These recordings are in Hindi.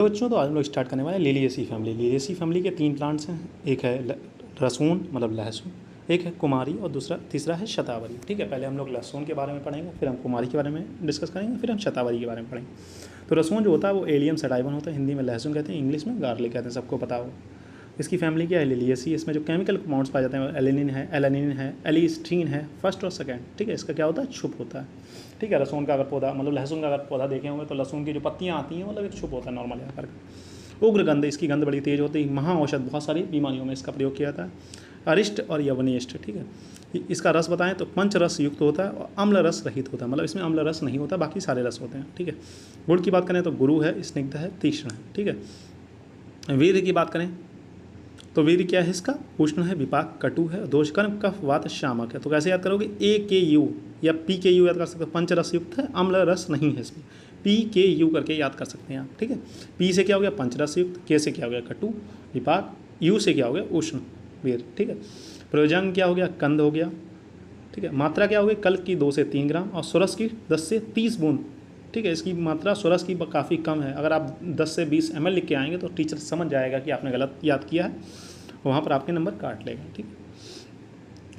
बच्चों, तो आज हम लोग स्टार्ट करने वाले हैं लिलिएसी फैमिली। लिलिएसी फैमिली के 3 प्लांट्स हैं। एक है रसून मतलब लहसुन, एक है कुमारी और तीसरा है शतावरी। ठीक है, पहले हम लोग लहसुन के बारे में पढ़ेंगे, फिर हम कुमारी के बारे में डिस्कस करेंगे, फिर हम शतावरी के बारे में पढ़ेंगे। तो रसून जो होता है वो एलियम सटाइवन होता है, हिंदी में लहसुन कहते हैं, इंग्लिश में गार्लिक कहते हैं, सबको पता हो। इसकी फैमिली क्या है, लिलिएसी। इसमें जो केमिकल कंपाउंड्स पाए जाते हैं एलेनिन है, एलिस्टीन है, फर्स्ट और सेकंड। ठीक है, इसका क्या होता है, छुप होता है। ठीक है, रसून का अगर पौधा मतलब लहसुन का अगर पौधा देखे होंगे तो लहसुन की जो पत्तियाँ आती हैं मतलब एक छुप होता है नॉर्मल आकार का। उग्र गंध, इसकी गंध बड़ी तेज होती है। महा औषध, बहुत सारी बीमारियों में इसका प्रयोग किया जाता है। अरिष्ट और यवनिष्ठ। ठीक है, इसका रस बताएं तो पंच रस युक्त होता है और अम्ल रस रहित होता है, मतलब इसमें अम्ल रस नहीं होता, बाकी सारे रस होते हैं। ठीक है, गुड़ की बात करें तो गुरु है, स्निग्ध है, तीक्ष्ण है। ठीक है, वीर्य की बात करें तो वीर्य क्या है इसका, उष्ण है, विपाक, कटु है, दोषकर्म, कफ, वात, शामक है। तो कैसे याद करोगे, AKU या PKU याद कर सकते हो, पंच रस युक्त है, अम्ल रस नहीं है इसमें, PKU करके याद कर सकते हैं आप। ठीक है, P से क्या हो गया, पंच रस युक्त, K से क्या हो गया, कटु, विपाक, U से क्या हो गया, उष्ण, वीर्य। ठीक है, प्रयोजन क्या हो गया, कंद हो गया। ठीक है, मात्रा क्या हो गई, कल्क की 2 से 3 ग्राम और सुरस की 10 से 30 बूंद। ठीक है, इसकी मात्रा सुरस की काफ़ी कम है। अगर आप 10 से 20 ml लिख के आएंगे तो टीचर समझ जाएगा कि आपने गलत याद किया है, वहाँ पर आपके नंबर काट लेगा। ठीक है,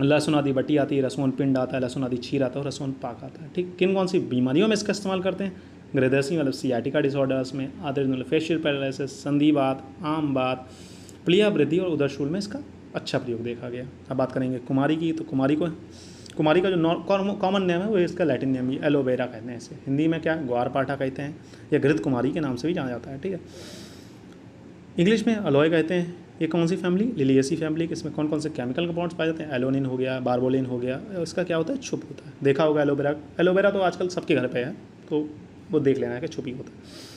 लहसुन आदि बटी आती है, रसून पिंड आता है, लहसुन आदि छीर आता है और रसून पाक आता है। ठीक, किन कौन सी बीमारियों में इसका इस्तेमाल करते हैं, ग्रेदेसी मतलब सियाटिका डिसऑर्डर्स में, आदर मतलब फेशियल पैरालिसिस, संधिवात, आम बात, प्लिया वृद्धि और उदरशूल में इसका अच्छा प्रयोग देखा गया। अब बात करेंगे कुमारी की, तो कुमारी का जो कॉमन नेम है वो इसका लैटिन नेम ही एलोवेरा कहते हैं इसे, हिंदी में क्या ग्वारपाठा कहते हैं या घृत कुमारी के नाम से भी जाना जाता है। ठीक है, इंग्लिश में अलोए कहते हैं। ये कौन सी फैमिली, लिलिएसी फैमिली। इसमें कौन कौन से केमिकल कंपाउंड्स पाए जाते हैं, एलोनिन हो गया, बारबोलिन हो गया। इसका क्या होता है, छुप होता है। देखा होगा एलोवेरा तो आजकल सबके घर पे है, तो वो देख लेना है कि छुपी होता है।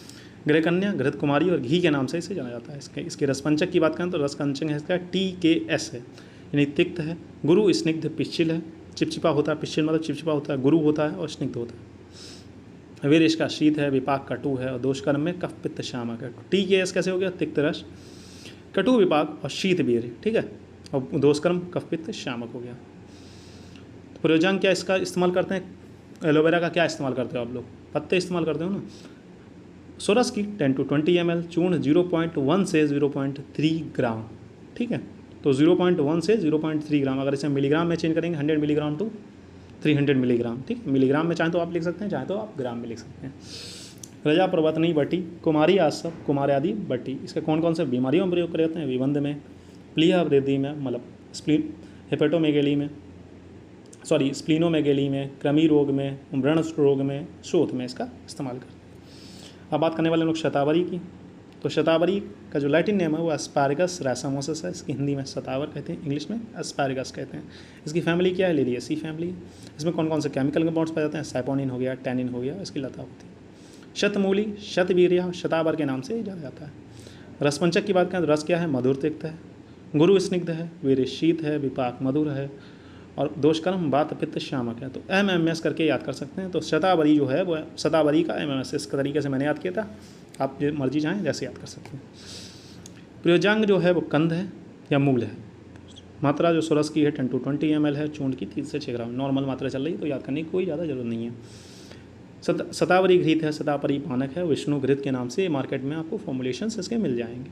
गृहकन्या, घृत कुमारी और घी के नाम से इसे जाना जाता है। इसके रसपंचक की बात करें तो रसपंचक है इसका TKS है, यानी तिक्त है। गुरु स्निग्ध पिश्चिल है, चिपचिपा होता है, पिश्चिल मतलब चिपचिपा होता है, गुरु होता है और स्निग्ध होता है। वीर इसका शीत है, विपाक कटु है और दोषकर्म में कफ पित्त शामक है। TKS कैसे हो गया, तिक्त रस, कटु विपाक और शीत वीर। ठीक है, और दोषकर्म कफ पित्त शामक हो गया। प्रयोजन क्या इसका इस्तेमाल करते हैं, एलोवेरा का क्या इस्तेमाल करते हो आप लोग, पत्ते इस्तेमाल करते हो ना। सोरस की 10 to 20 ml, चूर्ण 0.1 से 0.3 ग्राम। ठीक है, तो 0.1 से 0.3 ग्राम, अगर इसे मिलीग्राम में चेंज करेंगे 100 मिलीग्राम टू 300 मिलीग्राम। ठीक है, मिलीग्राम में चाहे तो आप लिख सकते हैं, चाहे तो आप ग्राम में लिख सकते हैं। रजा पर्वतनी बटी, कुमारी आसव, कुमार आदि बटी। इसके कौन कौन से बीमारियों में प्रयोग करे जाते हैं, विबंध में, प्लिया वृद्धि में मतलब हेपेटोमेगेली में, स्प्लीनोमेगेली में, कृमि रोग में, व्रण रोग में, शोथ में इसका इस्तेमाल करते हैं। अब बात करने वाले लोग शतावरी की, तो शतावरी का जो लैटिन नेम है वो एस्पारगस रैसामोसस है, इसकी हिंदी में शतावर कहते हैं, इंग्लिश में एस्पारगस कहते हैं। इसकी फैमिली क्या है, लिलिएसी फैमिली। इसमें कौन कौन से केमिकल कंपाउंड्स पाए जाते हैं, साइपोनिन हो गया, टैनिन हो गया, इसकी लता होती है। शतमूली, शतवीर्या, शतावर के नाम से जाना जाता है। रसपंचक की बात करें तो रस क्या है, मधुर तिक्त है, गुरु स्निग्ध है, वीर्य शीत है, विपाक मधुर है और दोषकर्म वात पित्त शामक है। तो MMS करके याद कर सकते हैं। तो शतावरी जो है वो शतावरी का MMS इस तरीके से मैंने याद किया था, आप जो मर्जी चाहें जैसे याद कर सकते हैं। प्रयोजांग जो है वो कंद है या मूल है। मात्रा जो सुरस की है 10 to 20 ml है, चूर्ण की 3 से 6 ग्राम, नॉर्मल मात्रा चल रही है तो याद करने की कोई ज़्यादा जरूरत नहीं है। शतावरी घृत है, शतावरी पानक है, विष्णु घृत के नाम से मार्केट में आपको फॉर्मुलेशंस इसके मिल जाएंगे।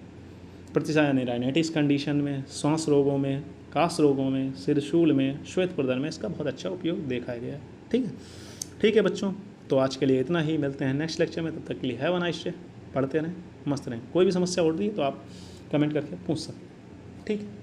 प्रतिशा यानी राइनाइटिस कंडीशन में, श्वास रोगों में, काश रोगों में, सिरशूल में, श्वेत प्रदर में इसका बहुत अच्छा उपयोग देखा गया है। ठीक है बच्चों, तो आज के लिए इतना ही, मिलते हैं नेक्स्ट लेक्चर में। तब तक के लिए हैव अ नाइस डे, पढ़ते रहें, मस्त रहें। कोई भी समस्या हो रही है तो आप कमेंट करके पूछ सकते हैं। ठीक है।